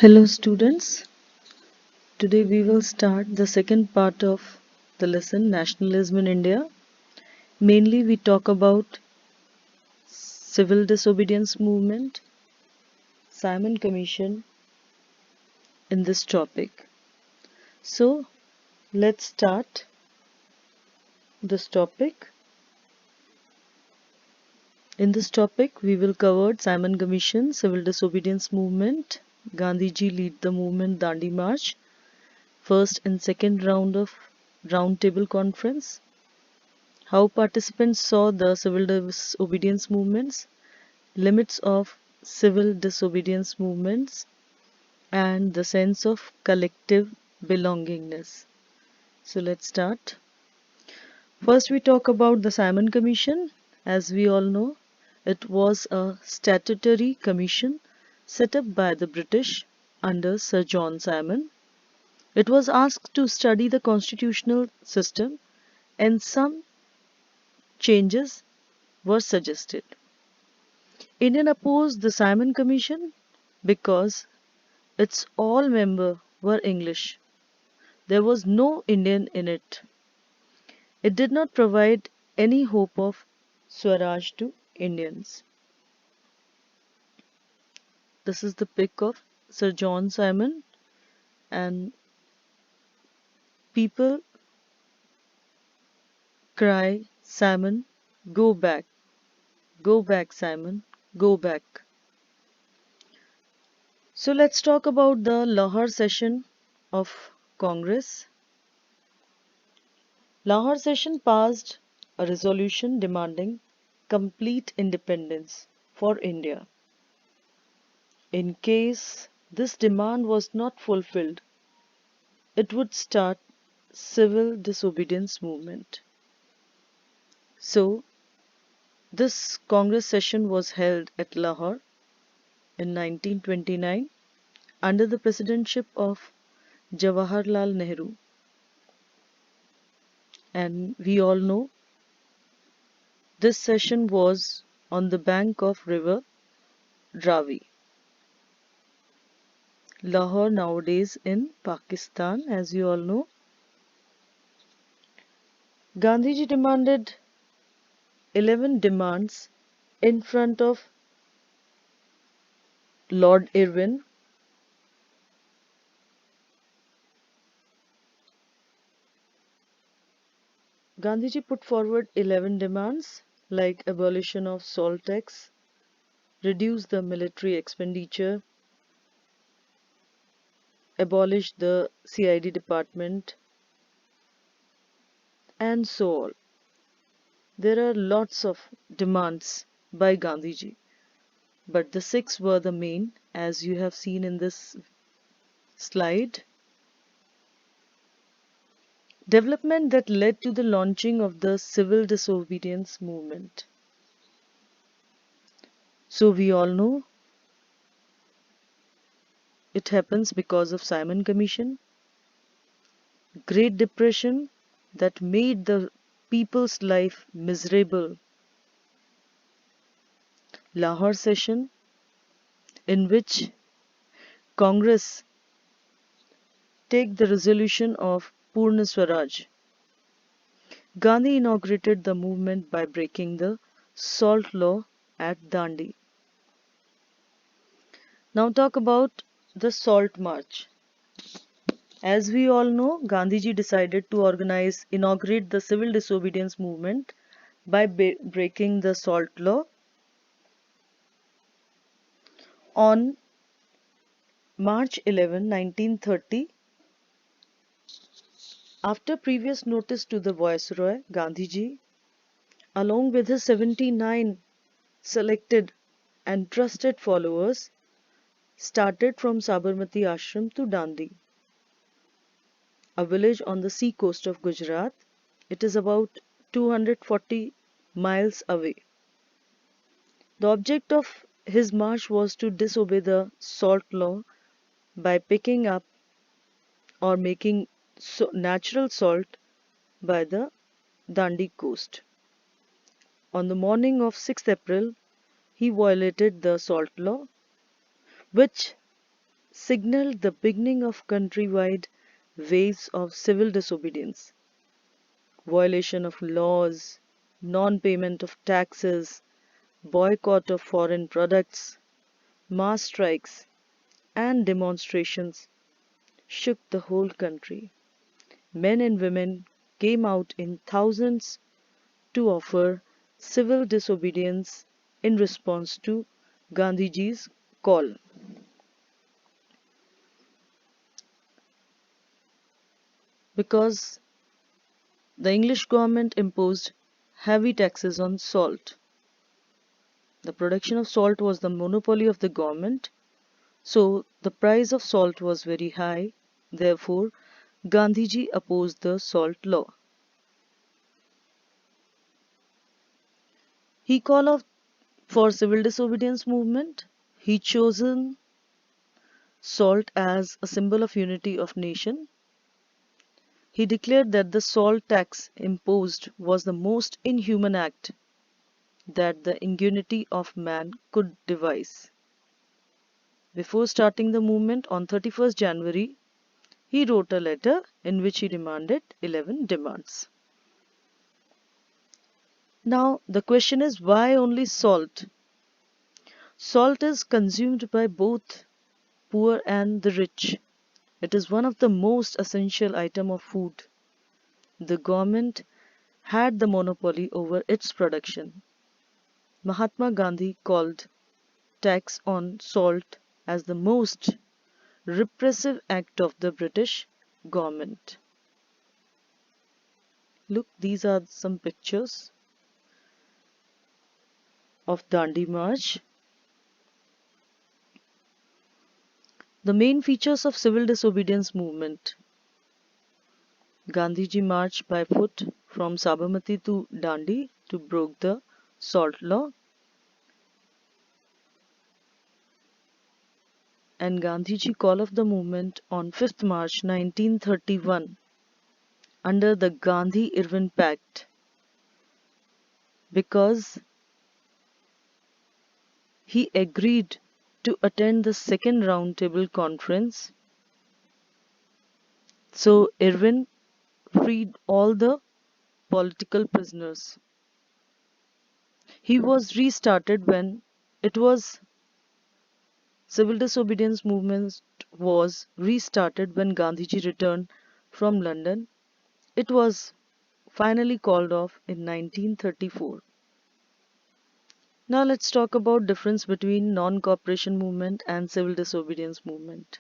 Hello students, today we will start the second part of the lesson Nationalism in India. Mainly we talk about civil disobedience movement, Simon Commission in this topic. So let's start this topic. In this topic we will cover Simon Commission, civil disobedience movement, Gandhiji lead the movement Dandi March, first and second round of round table conference, how participants saw the civil disobedience movements, limits of civil disobedience movements, and the sense of collective belongingness. So let's start. First, we talk about the Simon Commission. As we all know, it was a statutory commission set up by the British under Sir John Simon. It was asked to study the constitutional system, and some changes were suggested. Indian opposed the Simon Commission because its all members were English. There was no Indian in it. It did not provide any hope of Swaraj to Indians. This is the pic of Sir John Simon, and people cry, Simon, go back, Simon, go back. So let's talk about the Lahore session of Congress. Lahore session passed a resolution demanding complete independence for India. In case this demand was not fulfilled, it would start civil disobedience movement. So this Congress session was held at Lahore in 1929 under the presidency of Jawaharlal Nehru, and we all know this session was on the bank of river Ravi. Lahore nowadays in Pakistan, as you all know. Gandhiji demanded 11 demands in front of Lord Irwin. Gandhiji put forward 11 demands like abolition of salt tax, reduce the military expenditure, abolish the CID department, and so on. There are lots of demands by Gandhiji, but the six were the main, as you have seen in this slide. Development that led to the launching of the civil disobedience movement. So we all know it happens because of Simon Commission, Great Depression that made the people's life miserable, Lahore session in which Congress take the resolution of Purna Swaraj. Gandhi inaugurated the movement by breaking the salt law at Dandi. Now talk about the Salt March. As we all know, Gandhiji decided to inaugurate the civil disobedience movement by breaking the salt law on March 11, 1930. After previous notice to the Viceroy, Gandhiji, along with his 79 selected and trusted followers, started from Sabarmati Ashram to Dandi, a village on the sea coast of Gujarat. It is about 240 miles away. The object of his march was to disobey the salt law by picking up or making natural salt by the Dandi coast. On the morning of 6th April, he violated the salt law, which signaled the beginning of countrywide waves of civil disobedience, violation of laws, non-payment of taxes, boycott of foreign products, mass strikes, and demonstrations shook the whole country. Men and women came out in thousands to offer civil disobedience in response to Gandhiji's call. Because the English government imposed heavy taxes on salt. The production of salt was the monopoly of the government, so the price of salt was very high. Therefore, Gandhiji opposed the salt law. He called off for civil disobedience movement. He chosen salt as a symbol of unity of nation. He declared that the salt tax imposed was the most inhuman act that the ingenuity of man could devise. Before starting the movement on 31st January, he wrote a letter in which he demanded 11 demands. Now, the question is, why only salt? Salt is consumed by both poor and the rich. It is one of the most essential items of food. The government had the monopoly over its production. Mahatma Gandhi called tax on salt as the most repressive act of the British government. Look, these are some pictures of Dandi March. The main features of civil disobedience movement. Gandhiji marched by foot from Sabarmati to Dandi to broke the salt law, and Gandhiji called off the movement on 5th March 1931 under the Gandhi-Irwin Pact because he agreed to attend the second roundtable conference. So Irwin freed all the political prisoners. He was restarted when it was civil disobedience movement was restarted when Gandhiji returned from London. It was finally called off in 1934. Now let's talk about difference between non-cooperation movement and civil disobedience movement.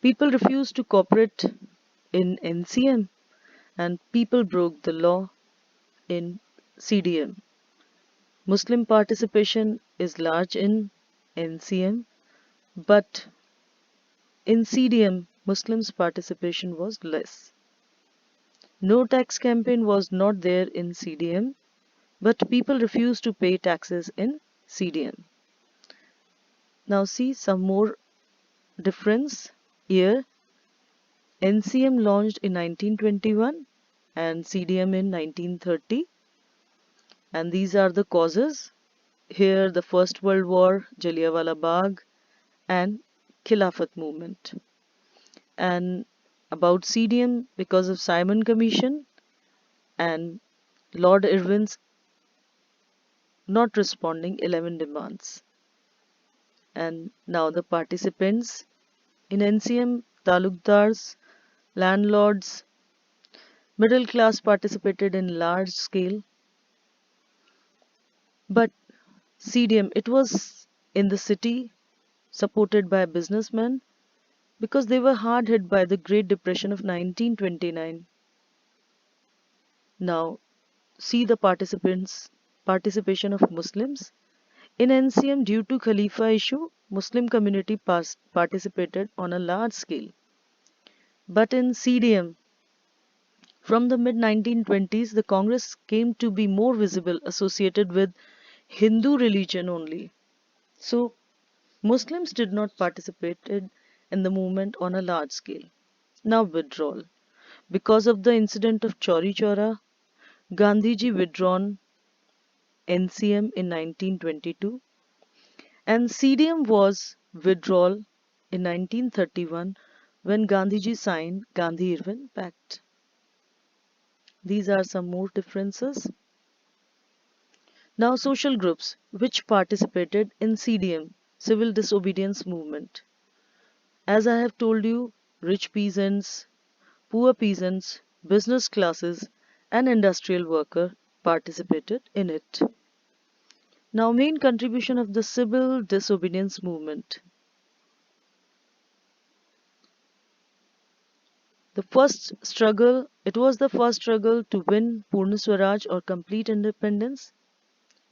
People refused to cooperate in NCM and people broke the law in CDM. Muslim participation is large in NCM, but in CDM, Muslims' participation was less. No tax campaign was not there in CDM, but people refused to pay taxes in CDM. Now see some more difference here. NCM launched in 1921 and CDM in 1930, and these are the causes. Here the First World War, Jallianwala Bagh and Khilafat movement. And about CDM, because of Simon Commission and Lord Irwin's not responding 11 demands. And now the participants in NCM, talukdars, landlords, middle class participated in large scale. But CDM, it was in the city, supported by businessmen because they were hard hit by the Great Depression of 1929. Now, see the participation of Muslims. In NCM, due to Khalifa issue, Muslim community participated on a large scale. But in CDM, from the mid 1920s, the Congress came to be more visible associated with Hindu religion only. So, Muslims did not participate in the movement on a large scale. Now, withdrawal. Because of the incident of Chauri Chaura, Gandhiji withdrawn NCM in 1922 And CDM was withdrawal in 1931 when Gandhiji signed Gandhi-Irwin Pact. These are some more differences. Now, social groups which participated in CDM, civil disobedience movement. As I have told you, rich peasants, poor peasants, business classes, and industrial worker participated in it. Now, main contribution of the civil disobedience movement. It was the first struggle to win Purna Swaraj or complete independence,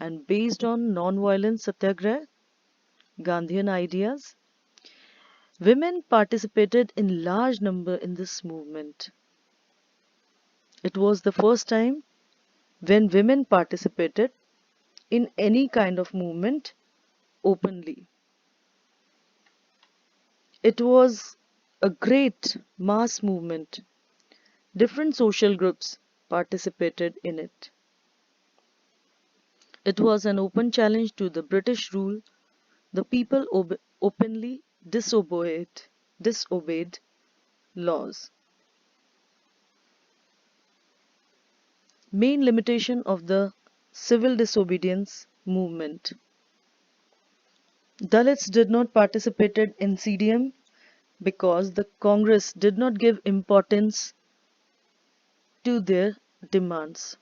and based on non-violent satyagraha, Gandhian ideas. Women participated in large number in this movement. It was the first time when women participated in any kind of movement openly. It was a great mass movement. Different social groups participated in it. It was an open challenge to the British rule. The people openly disobeyed laws. Main limitation of the civil disobedience movement. Dalits did not participate in CDM because the Congress did not give importance to their demands.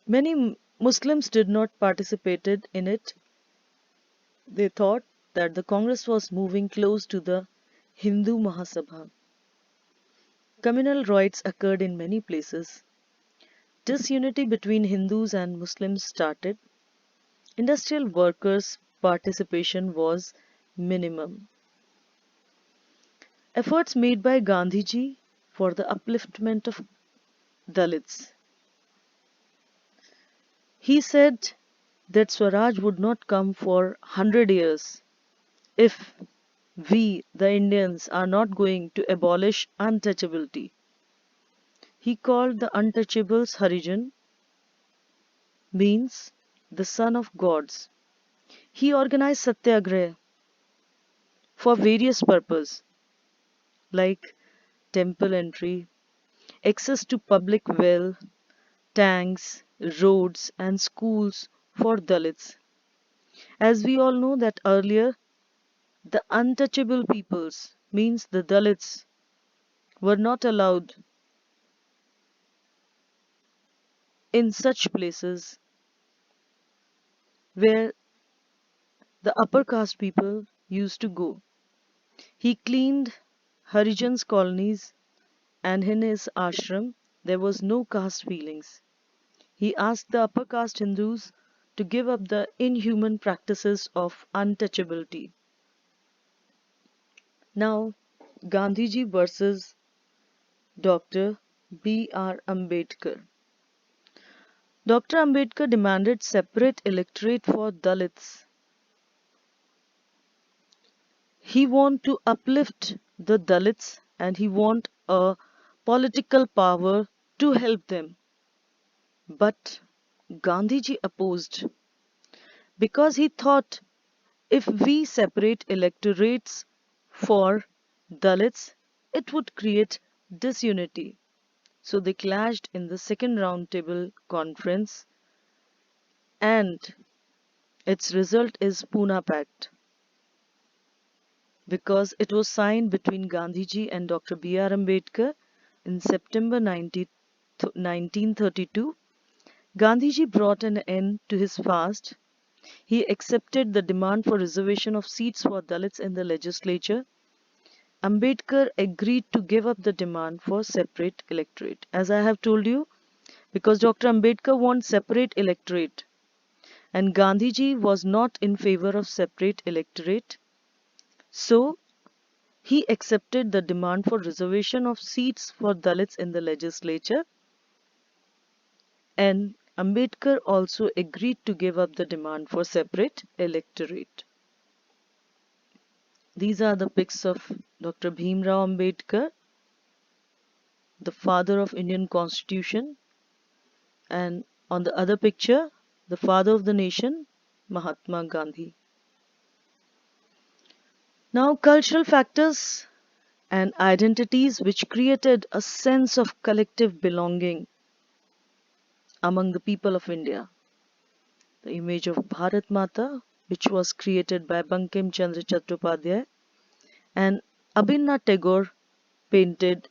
Many Muslims did not participate in it. They thought that the Congress was moving close to the Hindu Mahasabha. Communal riots occurred in many places. Disunity between Hindus and Muslims started. Industrial workers' participation was minimum. Efforts made by Gandhiji for the upliftment of Dalits. He said that Swaraj would not come for 100 years if we, the Indians, are not going to abolish untouchability. He called the untouchables Harijan, means the son of gods. He organized satyagraha for various purposes like temple entry, access to public well, tanks, roads and schools for Dalits. As we all know that earlier the untouchable peoples means the Dalits were not allowed in such places where the upper caste people used to go. He cleaned Harijans colonies and in his ashram there was no caste feelings. He asked the upper caste Hindus to give up the inhuman practices of untouchability. Now, Gandhiji versus Dr. B.R. Ambedkar. Dr. Ambedkar demanded separate electorate for Dalits. He wanted to uplift the Dalits and he wanted a political power to help them. But Gandhiji opposed because he thought if we separate electorates for Dalits, it would create disunity. So they clashed in the second roundtable conference, and its result is Pune Pact because it was signed between Gandhiji and Dr. B.R. Ambedkar in September 1932. Gandhiji brought an end to his fast. He accepted the demand for reservation of seats for Dalits in the legislature. Ambedkar agreed to give up the demand for separate electorate. As I have told you, because Dr. Ambedkar wants separate electorate and Gandhiji was not in favor of separate electorate, so he accepted the demand for reservation of seats for Dalits in the legislature, and Ambedkar also agreed to give up the demand for separate electorate. These are the pics of Dr. Bhim Rao Ambedkar, the father of Indian Constitution, and on the other picture, the father of the nation, Mahatma Gandhi. Now, cultural factors and identities which created a sense of collective belonging among the people of India. The image of Bharat Mata, which was created by Bankim Chandra Chattopadhyay, and Abhinnath Tagore painted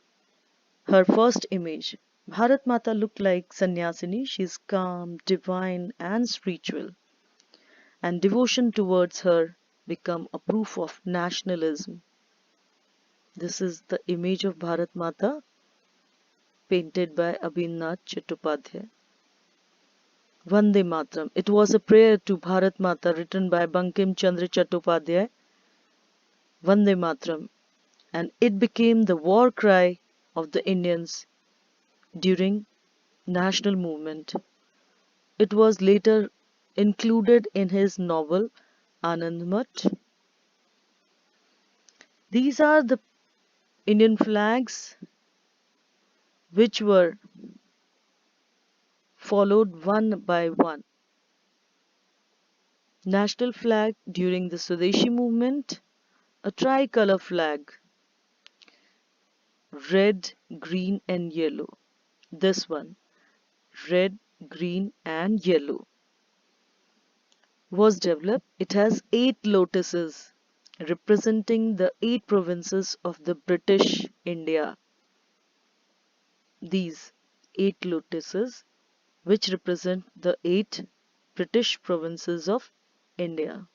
her first image. Bharat Mata looked like Sannyasini. She is calm, divine, and spiritual, and devotion towards her become a proof of nationalism. This is the image of Bharat Mata painted by Abhinnath Chattopadhyay. Vande Mataram. It was a prayer to Bharat Mata written by Bankim Chandra Chattopadhyay. Vande Mataram. And it became the war cry of the Indians during national movement. It was later included in his novel Anand Math. These are the Indian flags which were followed one by one. National flag during the Swadeshi movement, a tricolor flag, red, green, and yellow. This one, red, green, and yellow, was developed. It has 8 lotuses representing the 8 provinces of the British India. These 8 lotuses, which represent the 8 British provinces of India.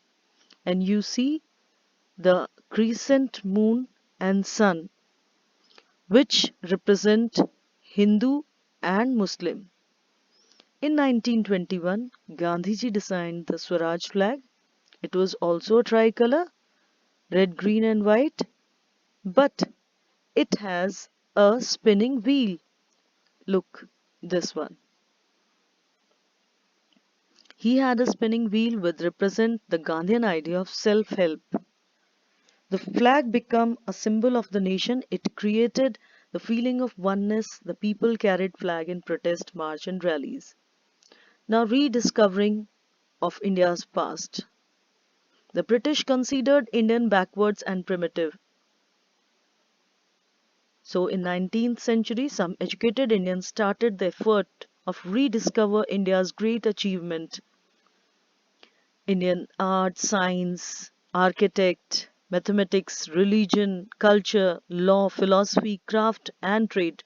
And you see the crescent moon and sun, which represent Hindu and Muslim. In 1921, Gandhiji designed the Swaraj flag. It was also a tricolor, red, green, and white, but it has a spinning wheel. Look, this one. He had a spinning wheel which represent the Gandhian idea of self-help. The flag became a symbol of the nation. It created the feeling of oneness. The people carried flag in protest, march, and rallies. Now, rediscovering of India's past. The British considered Indian backwards and primitive. So in 19th century, some educated Indians started the effort of rediscover India's great achievement. Indian art, science, architect, mathematics, religion, culture, law, philosophy, craft, and trade.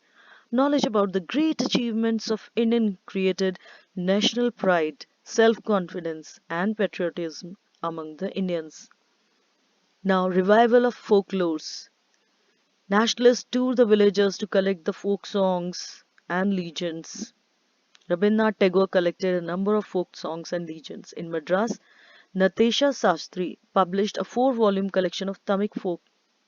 Knowledge about the great achievements of Indian created national pride, self-confidence, and patriotism among the Indians. Now, revival of folklores. Nationalists toured the villages to collect the folk songs and legends. Rabindranath Tagore collected a number of folk songs and legends. In Madras, Natesha Sastry published a 4 volume collection of Tamil folk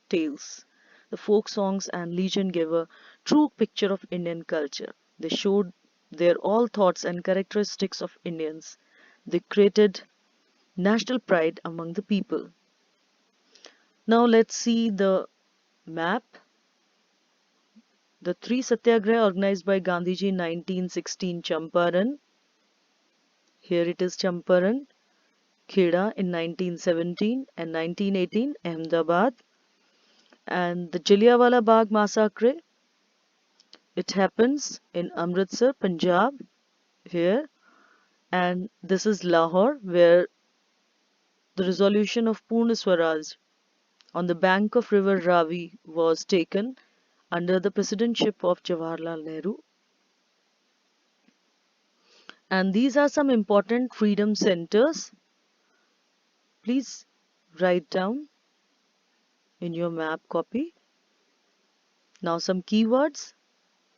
tales. The folk songs and legend gave a true picture of Indian culture. They showed their all thoughts and characteristics of Indians. They created national pride among the people. Now let's see the map. The 3 Satyagraha organized by Gandhiji in 1916 Champaran. Here it is Champaran. Kheda in 1917 and 1918 Ahmedabad. And the Jallianwala Bagh massacre, it happens in Amritsar, Punjab, here. And this is Lahore, where the resolution of Purna Swaraj on the bank of river Ravi was taken under the presidentship of Jawaharlal Nehru. And these are some important freedom centers. Please write down in your map copy. Now some keywords.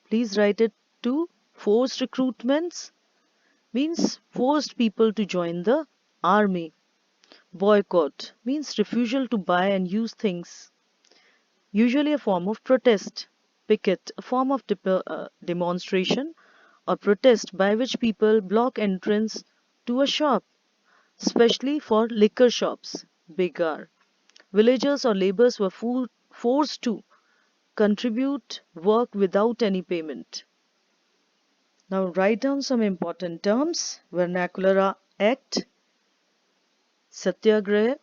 Please write it to forced recruitments means forced people to join the army. Boycott means refusal to buy and use things, usually a form of protest. Picket, a form of demonstration or protest by which people block entrance to a shop, especially for liquor shops. Begar, villagers or laborers were forced to contribute work without any payment. Now write down some important terms. Vernacular Act, Satyagraha,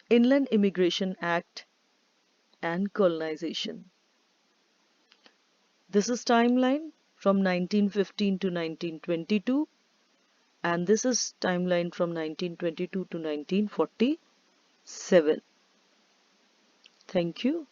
Inland Immigration Act, and colonization. This is timeline from 1915 to 1922, and this is timeline from 1922 to 1947. Thank you.